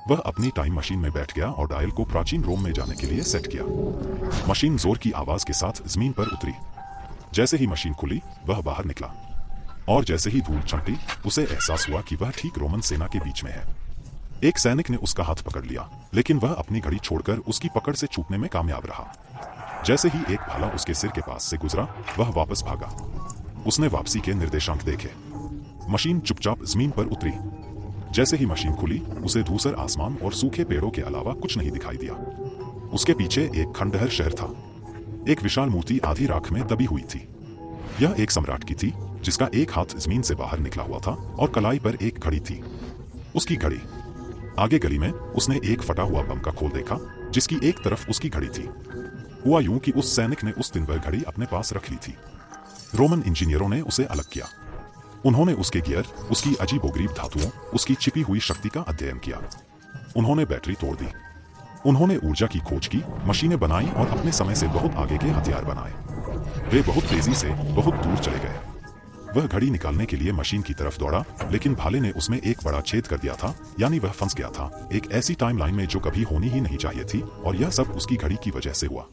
वह अपनी time machine में बैठ गया और डायल को प्राचीन रोम में जाने के लिए सेट किया। मशीन जोर की आवाज के साथ जमीन पर उतरी। जैसे ही मशीन खुली वह बाहर निकला और जैसे ही धूल चमकी उसे एहसास हुआ कि वह ठीक रोमन सेना के बीच में है। एक सैनिक ने उसका हाथ पकड़ लिया, लेकिन वह अपनी घड़ी छोड़कर उसकी पकड़ से छूटने में कामयाब रहा। जैसे ही एक भाला उसके सिर के पास से गुजरा वह वापस भागा। उसने वापसी के निर्देशांक देखे। मशीन चुपचाप जमीन पर उतरी। जैसे ही मशीन खुली उसे धूसर आसमान और सूखे पेड़ों के अलावा कुछ नहीं दिखाई दिया। उसके पीछे एक खंडहर शहर था। एक विशाल मूर्ति आधी राख में दबी हुई थी। यह एक सम्राट की थी जिसका एक हाथ जमीन से बाहर निकला हुआ था और कलाई पर एक घड़ी थी। उसकी घड़ी। आगे गली में उसने एक फटा हुआ बम का खोल देखा जिसकी एक तरफ उसकी घड़ी थी। हुआ यूं कि उस सैनिक ने उस दिन वह घड़ी अपने पास रख ली थी। रोमन इंजीनियरों ने उसे अलग किया। उन्होंने उसके गियर, उसकी अजीबोगरीब धातुओं, उसकी छिपी हुई शक्ति का अध्ययन किया। उन्होंने बैटरी तोड़ दी। उन्होंने ऊर्जा की खोज की, मशीनें बनाई और अपने समय से बहुत आगे के हथियार बनाए। वे बहुत तेजी से बहुत दूर चले गए। वह घड़ी निकालने के लिए मशीन की तरफ दौड़ा, लेकिन भाले ने उसमें एक बड़ा छेद कर दिया था, यानी वह फंस गया था एक ऐसी टाइमलाइन में जो कभी होनी ही नहीं चाहिए थी, और यह सब उसकी घड़ी की वजह से हुआ।